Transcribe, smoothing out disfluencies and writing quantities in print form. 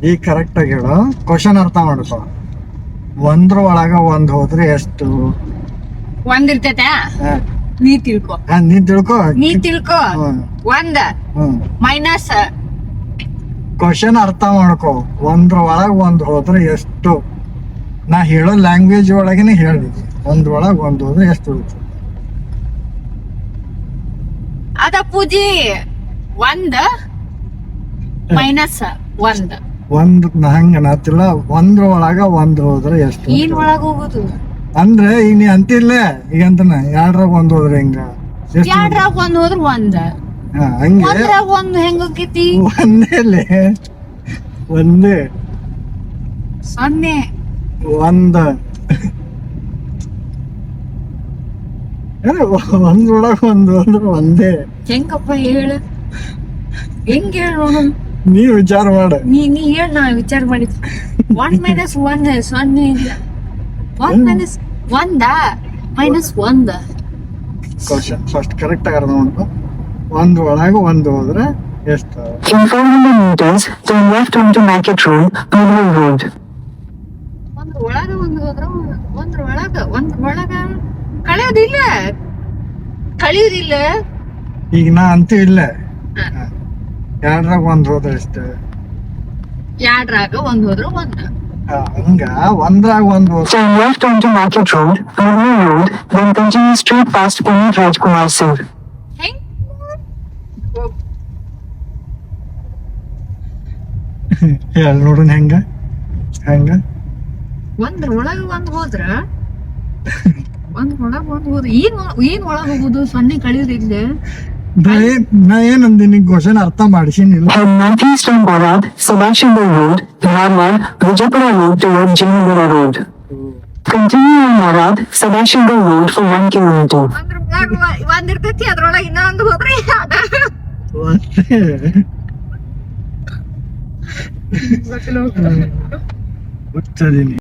ಈಗ ಕರೆಕ್ಟ್ ಆಗಿ ಹೇಳು. ಕ್ವಶನ್ ಅರ್ಥ ಮಾಡ್ಕೊ. ಒಂದ್ರ ಒಳಗ ಒಂದ್ ಹೋದ್ರೆ ಎಷ್ಟು? ಒಂದ್ ಇರ್ತೈತೆ, ಹಾ, ನೀ ತಿಳ್ಕೊ. ನೀನ್ ತಿಳ್ಕೊ. ಒಂದ್ ಮೈನಸ್. ಕ್ವಶನ್ ಅರ್ಥ ಮಾಡ್ಕೊ. ಒಂದ್ರ ಒಳಗ ಒಂದ್ ಹೋದ್ರೆ ಎಷ್ಟು? ನಾ ಹೇಳೋ ಲ್ಯಾಂಗ್ವೇಜ್ ಒಳಗೇನೆ ಹೇಳಿ. ಒಂದ್ ಒಳಗ ಒಂದ್ ಹೋದ್ರೆ ಎಷ್ಟು ಉಳಿತು? ಅದ ಪೂಜಿ ಒಂದ್ ಮೈನಸ್ ಒಂದ್. ಹಂಗ ನಾತಿಲ್ಲ. ಒಂದ್ರ ಒಳಗ ಒಂದ್ ಹೋದ್ರೆ ಎಷ್ಟು? ಏನ್ ಒಳಗ ಹೋಗುದು ಅಂದ್ರೆ ಈಗ ನೀ ಅಂತಿಲ್ಲ. ಈಗ ಅಂತನ ಎರಡ್ರಾಗ ಒಂದ್ ಹೋದ್ರೆ ಹೆಂಗ? ಎರಡ್ರಾಗ ಒಂದ್ ಹೋದ್ರ ಒಂದ್. ಹಂಗೆ ಒಂದ್ರಾಗ ಒಂದ್ ಹೆಂಗ ಹೋಗೈತಿ? ಒಂದೇ ಒಂದೇ ಸೊನ್ನೆ. ಒಂದ್ ಒಂದ್ರೊಳಗ ಒಂದ್ ಹೋದ್ರೆ ಒಂದೇ. ಹೆಂಗಪ್ಪ ಹೇಳ, ಹೆಂಗ ಹೇಳ ನೋಡು. ನೀ ವಿಚಾರ ಮಾಡ. ನೀ ಹೇಳ, ನಾ ವಿಚಾರ ಮಾಡಿದ್. ಒನ್ ಮೈನಸ್ ಒಂದ್ ಸೊನ್ನೆ ಇಲ್ಲ. ಒಂದ್ ಮೈನಸ್ ಒಂದ ಮೈನಸ್ ಒಂದ್. ಕ್ವಶನ್ ಫಸ್ಟ್ ಕರೆಕ್ಟ್ ಆಗಿ ಅರ್ಥ ಮಾಡ್ಕೊ. ಒಂದ್ ಒಳಗ ಒಂದ್ ಹೋದ್ರೆ ಎಷ್ಟು? In 400 meters, turn left onto Market Road, Purwal Road. ಒಂದ್ರ ಒಳಗ ಒಂದ್ ಹೋದ್ರ ಒಂದ್ರ ಒಳಗ ಕಳೆಯೋದಿಲ್ಲ. ಈಗ ನಾ ಅಂತೂ ಇಲ್ಲ. ಎರಡ್ರಾಗ ಒಂದ್ ಹೋದ್ರೆ ಎಷ್ಟು? ಎರಡ್ರಾಗ ಒಂದ್ ಹೋದ್ರ ಒಂದ್. ಹಂಗ ಒಂದ್ರಾಗ ಒಂದ್ ಹೋದ್ರೆ Turn left onto Market Road, Purwal Road, then continue straight past Puneet Rajkumar Singh. ಹೆಂಗ್? ಹೇಳ ನೋಡೋಣ ಹೆಂಗ ಒಂದ್ರ ಒಳಗ ಒಂದ್ ಹೋದ್ರ ಏನ್ ಒಳಗ ಹೋಗುದು? ಸೊನ್ನೆ ಕಳೆಯೋದಿಲ್ಲ. ನಾ ಏನಂದಿನಿ? ಕ್ವಶನ್ ಅರ್ಥ ಮಾಡಿಸಿನಿಲ್ಲ. Head northeast on Borad, Subhashchandra Road, Dharwad, Vijaypura Road towards Jinagura Road. Continue on Borad, Subhashchandra Road for 1 kilometer. ಒಂದ್ರ ಒಳಗ ಒಂದ್ ಇರ್ತೈತಿ, ಅದ್ರೊಳಗ ಇನ್ನೊಂದು ಹೋದ್ರೆ ಹುಚ್ಚದಿನಿ.